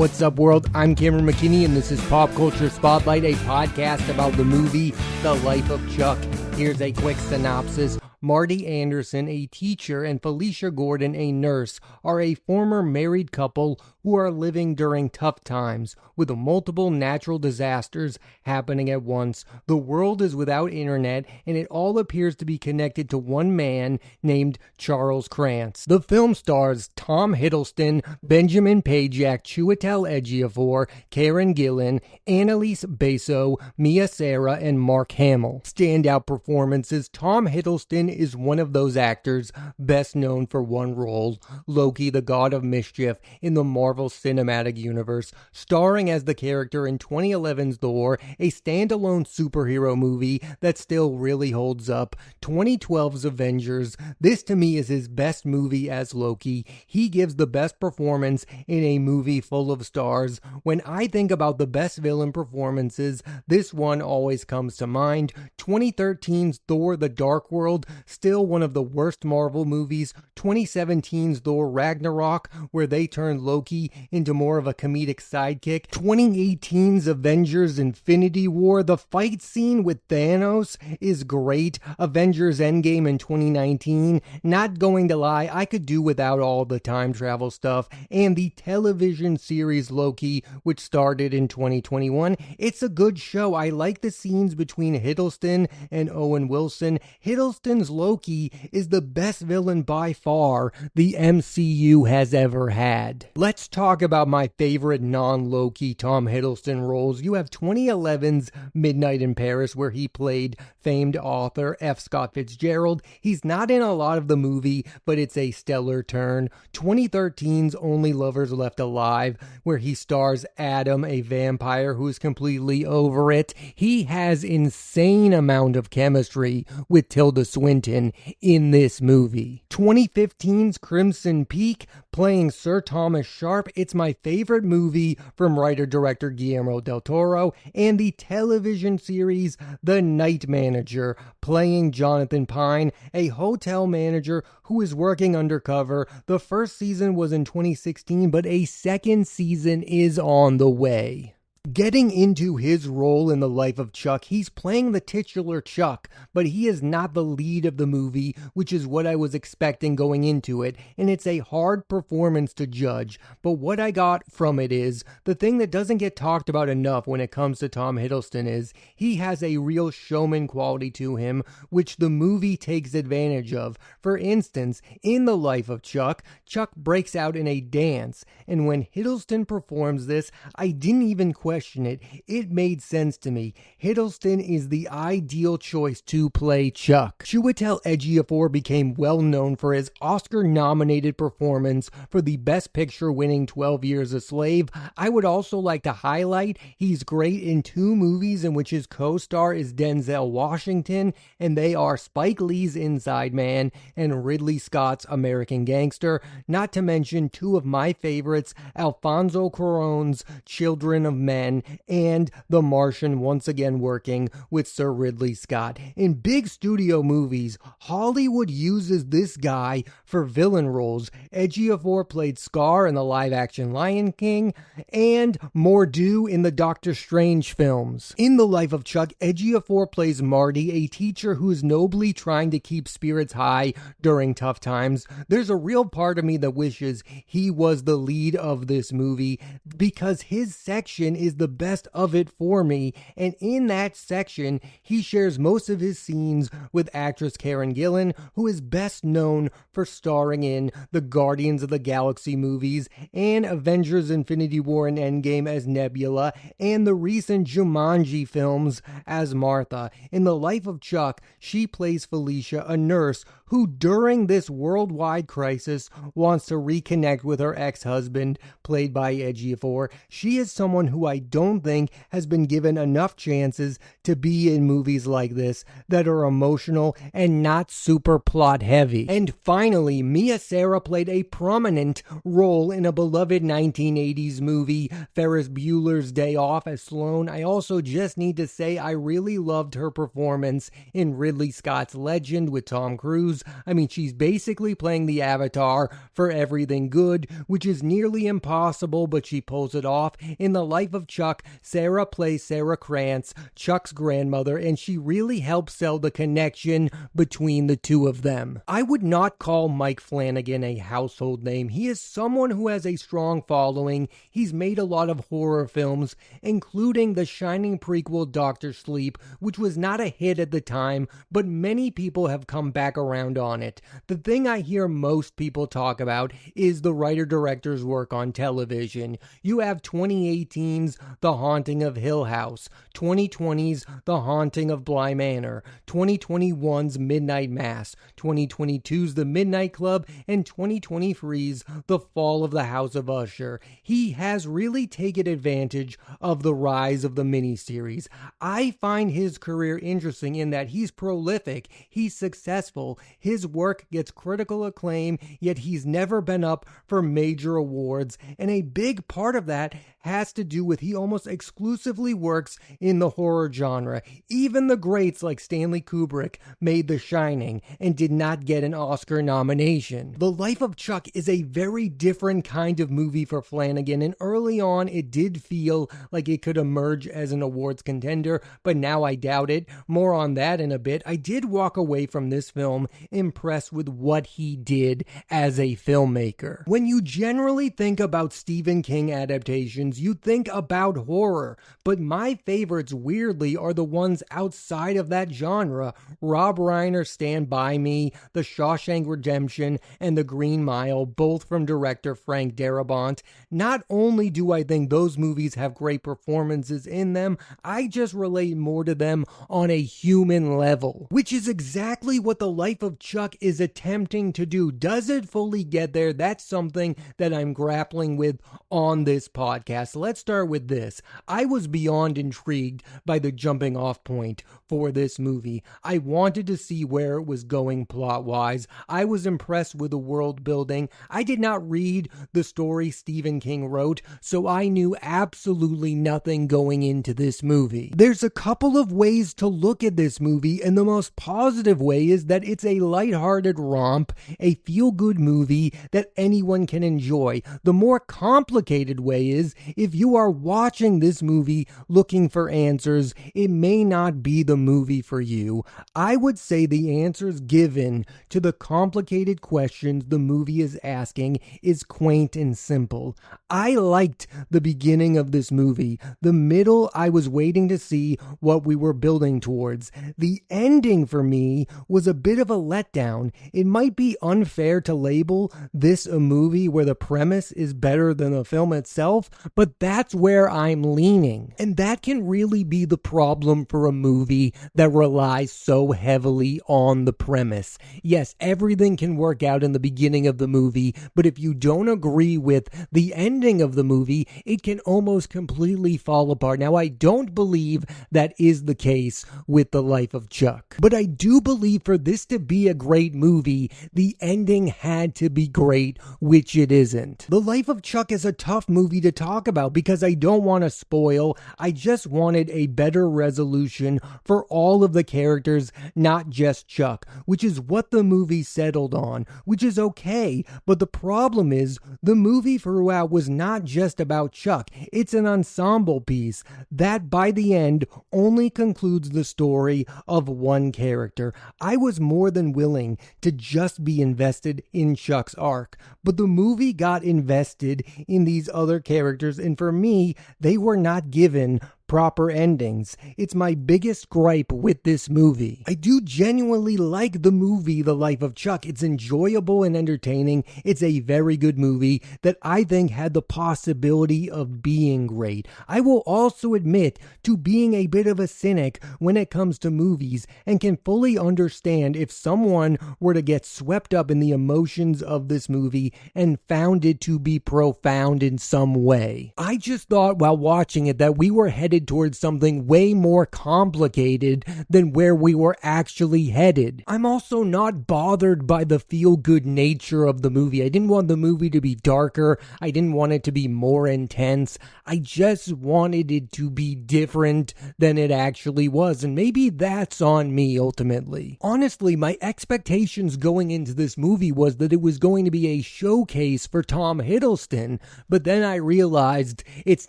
What's up, world? I'm Cameron McKinney, and this is Pop Culture Spotlight, a podcast about the movie The Life of Chuck. Here's a quick synopsis. Marty Anderson, a teacher, and Felicia Gordon, a nurse, are a former married couple who are living during tough times, with multiple natural disasters happening at once. The world is without internet, and it all appears to be connected to one man named Charles Krantz. The film stars Tom Hiddleston, Benjamin Pajak, Chiwetel Ejiofor, Karen Gillan, Annalise Basso, Mia Sara, and Mark Hamill. Standout performances: Tom Hiddleston is one of those actors best known for one role, Loki, the God of Mischief, in the Marvel Cinematic Universe, starring as the character in 2011's Thor, a standalone superhero movie that still really holds up, 2012's Avengers. This to me is his best movie as Loki. He gives the best performance in a movie full of stars. When I think about the best villain performances, this one always comes to mind. 2013's Thor: The Dark World, still one of the worst Marvel movies. 2017's Thor Ragnarok, where they turned Loki into more of a comedic sidekick. 2018's Avengers Infinity War, the fight scene with Thanos is great. Avengers Endgame in 2019, not going to lie, I could do without all the time travel stuff. And the television series Loki, which started in 2021, it's a good show. I like the scenes between Hiddleston and Owen Wilson. Hiddleston's Loki is the best villain by far the MCU has ever had. Let's talk about my favorite non-Loki Tom Hiddleston roles. You have 2011's Midnight in Paris, where he played famed author F. Scott Fitzgerald. He's not in a lot of the movie, but it's a stellar turn. 2013's Only Lovers Left Alive, where he stars Adam, a vampire who is completely over it. He has insane amount of chemistry with Tilda Swinton in this movie. 2015's Crimson Peak, playing Sir Thomas Sharpe. It's my favorite movie from writer-director Guillermo del Toro. And the television series The Night Manager, playing Jonathan Pine, a hotel manager who is working undercover. The first season was in 2016, but a second season is on the way. Getting into his role in The Life of Chuck, he's playing the titular Chuck, but he is not the lead of the movie, which is what I was expecting going into it, and it's a hard performance to judge. But what I got from it is, the thing that doesn't get talked about enough when it comes to Tom Hiddleston is, he has a real showman quality to him, which the movie takes advantage of. For instance, in The Life of Chuck, Chuck breaks out in a dance, and when Hiddleston performs this, I didn't even question it. It made sense to me. Hiddleston is the ideal choice to play Chuck. Chiwetel Ejiofor became well known for his Oscar-nominated performance for the Best Picture winning 12 Years a Slave. I would also like to highlight he's great in two movies in which his co-star is Denzel Washington, and they are Spike Lee's Inside Man and Ridley Scott's American Gangster, not to mention two of my favorites, Alfonso Cuarón's Children of Men and The Martian, once again working with Sir Ridley Scott. In big studio movies, Hollywood uses this guy for villain roles. Ejiofor played Scar in the live-action Lion King, and Mor'du in the Doctor Strange films. In The Life of Chuck, Ejiofor plays Marty, a teacher who is nobly trying to keep spirits high during tough times. There's a real part of me that wishes he was the lead of this movie, because his section is the best of it for me, and in that section, he shares most of his scenes with actress Karen Gillan, who is best known for starring in the Guardians of the Galaxy movies and Avengers Infinity War and Endgame as Nebula, and the recent Jumanji films as Martha. In The Life of Chuck, she plays Felicia, a nurse who during this worldwide crisis wants to reconnect with her ex-husband, played by Ejiofor. She is someone who I don't think has been given enough chances to be in movies like this that are emotional and not super plot heavy. And finally, Mia Sara played a prominent role in a beloved 1980s movie, Ferris Bueller's Day Off, as Sloane. I also just need to say I really loved her performance in Ridley Scott's Legend with Tom Cruise. pose. I mean, she's basically playing the avatar for everything good, which is nearly impossible, but she pulls it off. In The Life of Chuck, Sarah plays Sarah Krantz, Chuck's grandmother, and she really helps sell the connection between the two of them. I would not call Mike Flanagan a household name. He is someone who has a strong following. He's made a lot of horror films, including the Shining prequel Dr. Sleep, which was not a hit at the time, but many people have come back around on it. The thing I hear most people talk about is the writer-director's work on television. You have 2018's The Haunting of Hill House, 2020's The Haunting of Bly Manor, 2021's Midnight Mass, 2022's The Midnight Club, and 2023's The Fall of the House of Usher. He has really taken advantage of the rise of the miniseries. I find his career interesting in that he's prolific, he's successful, his work gets critical acclaim, yet he's never been up for major awards, and a big part of that has to do with he almost exclusively works in the horror genre. Even the greats like Stanley Kubrick made The Shining and did not get an Oscar nomination. The Life of Chuck is a very different kind of movie for Flanagan, and early on it did feel like it could emerge as an awards contender, but now I doubt it. More on that in a bit. I did walk away from this film impressed with what he did as a filmmaker. When you generally think about Stephen King adaptations, you think about horror, but my favorites weirdly are the ones outside of that genre. Rob Reiner's Stand By Me, The Shawshank Redemption, and The Green Mile, both from director Frank Darabont. Not only do I think those movies have great performances in them, I just relate more to them on a human level, which is exactly what The Life of Chuck is attempting to do. Does it fully get there? That's something that I'm grappling with on this podcast. Let's start with this. I was beyond intrigued by the jumping off point for this movie. I wanted to see where it was going plot-wise. I was impressed with the world building. I did not read the story Stephen King wrote, so I knew absolutely nothing going into this movie. There's a couple of ways to look at this movie, and the most positive way is that it's a lighthearted romp, a feel-good movie that anyone can enjoy. The more complicated way is if you are watching this movie looking for answers, it may not be the movie for you. I would say the answers given to the complicated questions the movie is asking is quaint and simple. I liked the beginning of this movie. The middle, I was waiting to see what we were building towards. The ending for me was a bit of a letdown. It might be unfair to label this a movie where the premise is better than the film itself, but that's where I'm leaning. And that can really be the problem for a movie that relies so heavily on the premise. Yes, everything can work out in the beginning of the movie, but if you don't agree with the ending of the movie, it can almost completely fall apart. Now, I don't believe that is the case with The Life of Chuck, but I do believe for this to be a great movie, the ending had to be great, which it isn't. The Life of Chuck is a tough movie to talk about because I don't want to spoil. I just wanted a better resolution for all of the characters, not just Chuck, which is what the movie settled on, which is okay. But the problem is the movie throughout was not just about Chuck. It's an ensemble piece that by the end only concludes the story of one character. I was more than willing to just be invested in Chuck's arc, but the movie got invested in these other characters, and for me, they were not given proper endings. It's my biggest gripe with this movie. I do genuinely like the movie The Life of Chuck. It's enjoyable and entertaining. It's a very good movie that I think had the possibility of being great. I will also admit to being a bit of a cynic when it comes to movies and can fully understand if someone were to get swept up in the emotions of this movie and found it to be profound in some way. I just thought while watching it that we were headed headed towards something way more complicated than where we were actually headed. I'm also not bothered by the feel-good nature of the movie. I didn't want the movie to be darker. I didn't want it to be more intense. I just wanted it to be different than it actually was, and maybe that's on me ultimately. Honestly, my expectations going into this movie was that it was going to be a showcase for Tom Hiddleston, but then I realized it's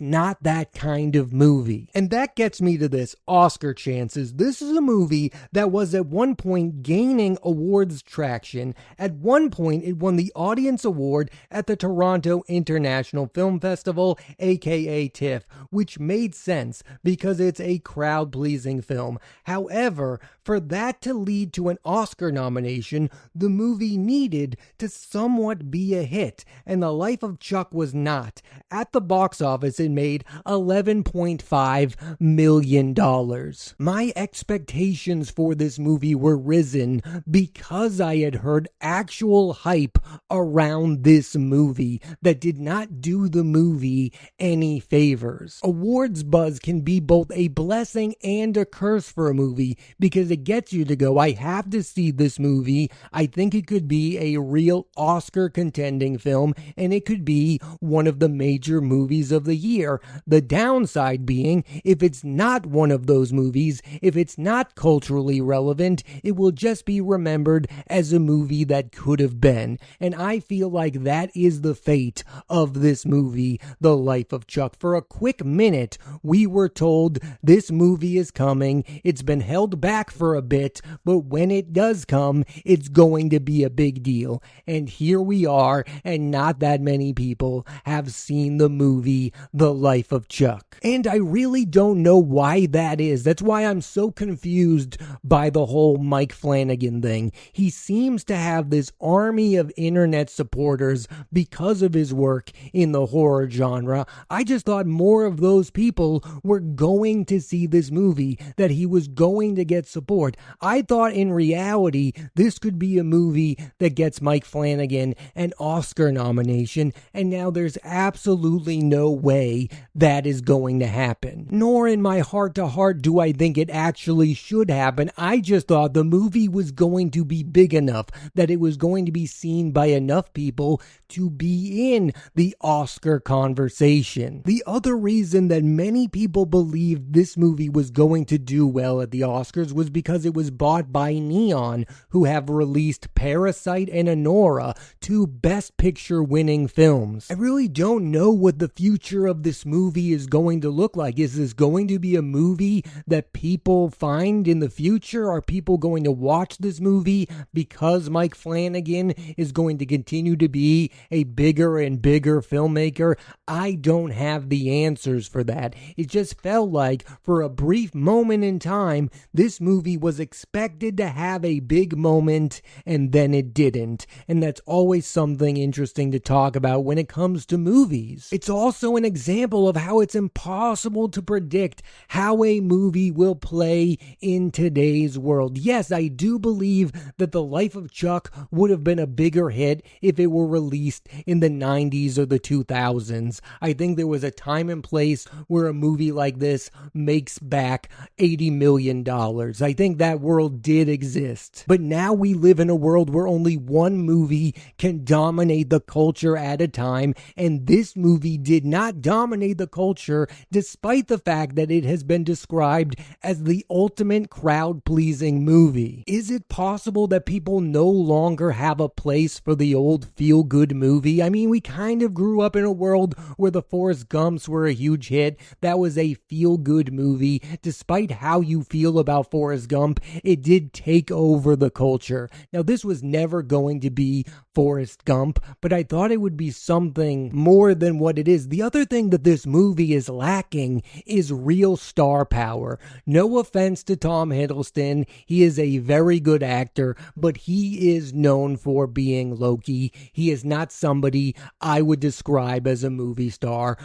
not that kind of movie. And that gets me to this, Oscar chances. This is a movie that was at one point gaining awards traction. At one point, it won the Audience Award at the Toronto International Film Festival, aka TIFF, which made sense because it's a crowd-pleasing film. However, for that to lead to an Oscar nomination, the movie needed to somewhat be a hit, and The Life of Chuck was not. At the box office, it made $11.5 million. My expectations for this movie were risen because I had heard actual hype around this movie that did not do the movie any favors. Awards buzz can be both a blessing and a curse for a movie because it gets you to go, I have to see this movie. I think it could be a real Oscar contending film, and it could be one of the major movies of the year. The downside being, if it's not one of those movies, if it's not culturally relevant, it will just be remembered as a movie that could have been. And I feel like that is the fate of this movie, The Life of Chuck. For a quick minute, we were told this movie is coming. It's been held back for a bit, but when it does come, it's going to be a big deal. And here we are, and not that many people have seen the movie The Life of Chuck. And I really don't know why that is. That's why I'm so confused by the whole Mike Flanagan thing. He seems to have this army of internet supporters because of his work in the horror genre. I just thought more of those people were going to see this movie, that he was going to get support. I thought in reality this could be a movie that gets Mike Flanagan an Oscar nomination, and now there's absolutely no way that is going to happen. Nor in my heart to heart do I think it actually should happen. I just thought the movie was going to be big enough, that it was going to be seen by enough people to be in the Oscar conversation. The other reason that many people believed this movie was going to do well at the Oscars was because it was bought by Neon, who have released Parasite and Anora, two Best Picture winning films. I really don't know what the future of this movie is going to look like. Is this going to be a movie that people find in the future? Are people going to watch this movie because Mike Flanagan is going to continue to be a bigger and bigger filmmaker? I don't have the answers for that. It just felt like for a brief moment in time, this movie was expected to have a big moment, and then it didn't. And that's always something interesting to talk about when it comes to movies. It's also an example of how it's impossible to predict how a movie will play in today's world. Yes, I do believe that The Life of Chuck would have been a bigger hit if it were released in the 90s or the 2000s. I think there was a time and place where a movie like this makes back $80 million. I think that world did exist. But now we live in a world where only one movie can dominate the culture at a time, and this movie did not dominate the culture despite the fact that it has been described as the ultimate crowd-pleasing movie. Is it possible that people no longer have a place for the old feel-good movie? I mean, we kind of grew up in a world where the Forrest Gumps were a huge hit. That was a feel-good movie. Despite how you feel about Forrest Gump, it did take over the culture. Now, this was never going to be Forrest Gump, but I thought it would be something more than what it is. The other thing that this movie is lacking is real star power. No offense to Tom Hiddleston, he is a very good actor, but he is known for being Loki. He is not somebody I would describe as a movie star.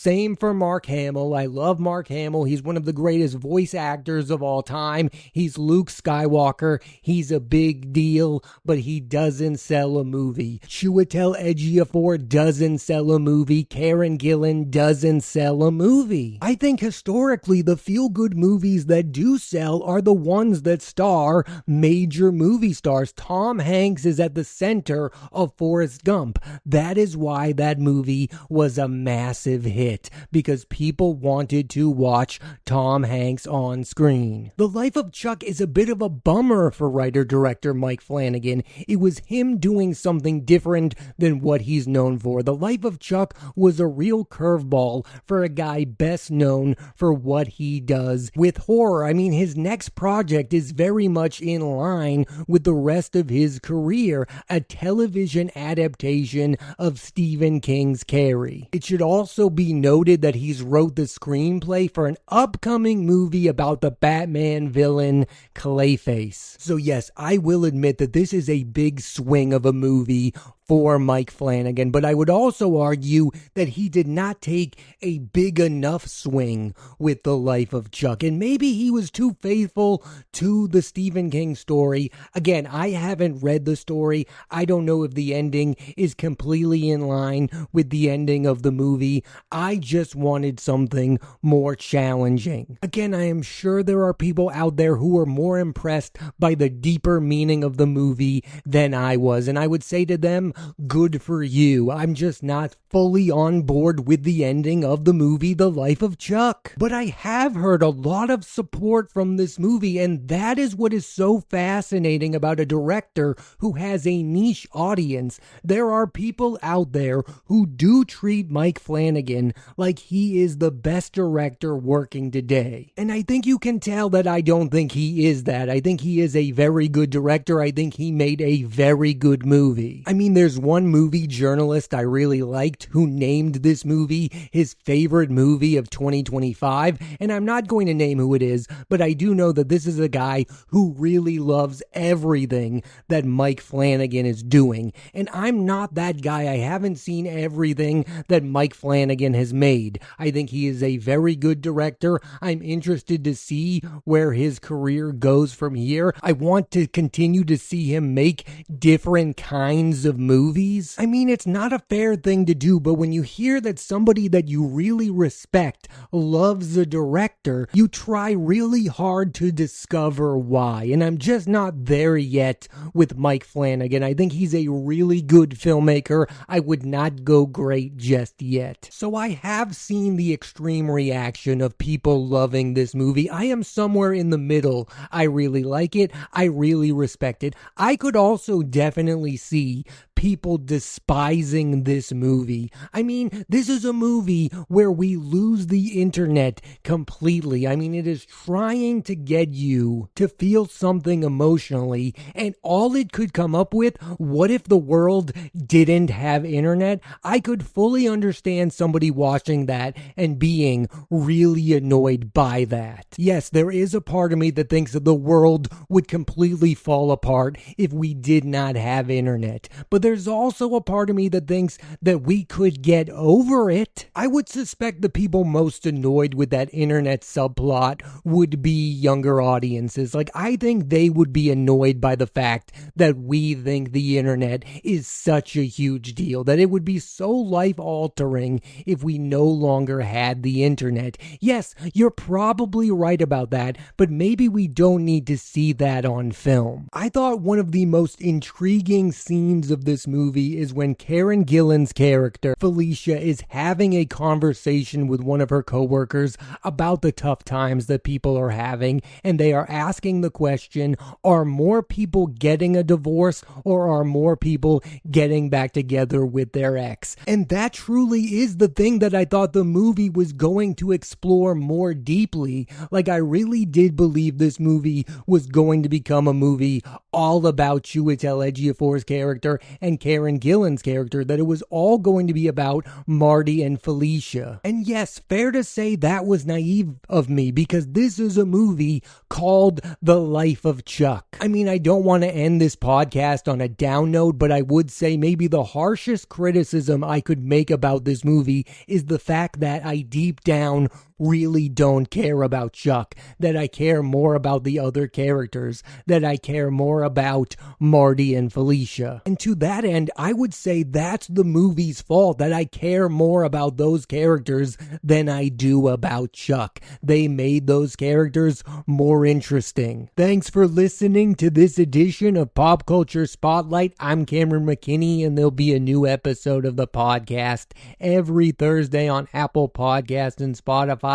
Same for Mark Hamill. I love Mark Hamill. He's one of the greatest voice actors of all time. He's Luke Skywalker. He's a big deal, but he doesn't sell a movie. Chiwetel Ejiofor doesn't sell a movie. Karen Gillan doesn't sell a movie. I think historically the feel-good movies that do sell are the ones that star major movie stars. Tom Hanks is at the center of Forrest Gump. That is why that movie was a massive hit, because people wanted to watch Tom Hanks on screen. The Life of Chuck is a bit of a bummer for writer-director Mike Flanagan. It was him doing something different than what he's known for. The Life of Chuck was a real curveball for a guy best known for what he does with horror. I mean, his next project is very much in line with the rest of his career, a television adaptation of Stephen King's Carrie. It should also be noted that he's wrote the screenplay for an upcoming movie about the Batman villain Clayface. So yes, I will admit that this is a big swing of a movie for Mike Flanagan, but I would also argue that he did not take a big enough swing with The Life of Chuck, and maybe he was too faithful to the Stephen King story. Again, I haven't read the story. I don't know if the ending is completely in line with the ending of the movie. I just wanted something more challenging. Again, I am sure there are people out there who are more impressed by the deeper meaning of the movie than I was, and I would say to them, good for you. I'm just not fully on board with the ending of the movie The Life of Chuck. But I have heard a lot of support from this movie, and that is what is so fascinating about a director who has a niche audience. There are people out there who do treat Mike Flanagan like he is the best director working today. And I think you can tell that I don't think he is that. I think he is a very good director. I think he made a very good movie. I mean, there's one movie journalist I really liked who named this movie his favorite movie of 2025, and I'm not going to name who it is, but I do know that this is a guy who really loves everything that Mike Flanagan is doing, and I'm not that guy. I haven't seen everything that Mike Flanagan has made. I think he is a very good director. I'm interested to see where his career goes from here. I want to continue to see him make different kinds of movies. I mean, it's not a fair thing to do, but when you hear that somebody that you really respect loves a director, you try really hard to discover why. And I'm just not there yet with Mike Flanagan. I think he's a really good filmmaker. I would not go great just yet. So I have seen the extreme reaction of people loving this movie. I am somewhere in the middle. I really like it. I really respect it. I could also definitely see people despising this movie. I mean, this is a movie where we lose the internet completely. I mean, it is trying to get you to feel something emotionally, and all it could come up with, what if the world didn't have internet? I could fully understand somebody watching that and being really annoyed by that. Yes, there is a part of me that thinks that the world would completely fall apart if we did not have internet, but there's also a part of me that thinks that we could get over it. I would suspect the people most annoyed with that internet subplot would be younger audiences. Like, I think they would be annoyed by the fact that we think the internet is such a huge deal, that it would be so life-altering if we no longer had the internet. Yes, you're probably right about that, but maybe we don't need to see that on film. I thought one of the most intriguing scenes of this movie is when Karen Gillan's character, Felicia, is having a conversation with one of her coworkers about the tough times that people are having, and they are asking the question, are more people getting a divorce or are more people getting back together with their ex? And that truly is the thing that I thought the movie was going to explore more deeply. Like, I really did believe this movie was going to become a movie all about Chiwetel Ejiofor's character and and Karen Gillan's character that it was all going to be about Marty and Felicia. And yes, fair to say that was naive of me, because this is a movie called The Life of Chuck. I mean, I don't want to end this podcast on a down note, but I would say maybe the harshest criticism I could make about this movie is the fact that I deep down really don't care about Chuck, that I care more about the other characters, that I care more about Marty and Felicia. And to that end, I would say that's the movie's fault, that I care more about those characters than I do about Chuck. They made those characters more interesting. Thanks for listening to this edition of Pop Culture Spotlight. I'm Cameron McKinney, and there'll be a new episode of the podcast every Thursday on Apple Podcasts and Spotify.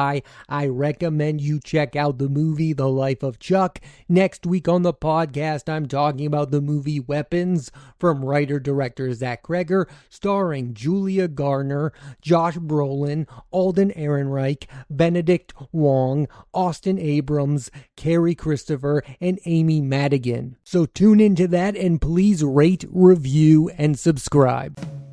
I recommend you check out the movie The Life of Chuck. Next week on the podcast, I'm talking about the movie Weapons from writer-director Zach Kreger, starring Julia Garner, Josh Brolin, Alden Ehrenreich, Benedict Wong, Austin Abrams, Carrie Christopher, and Amy Madigan. So tune into that, and please rate, review, and subscribe.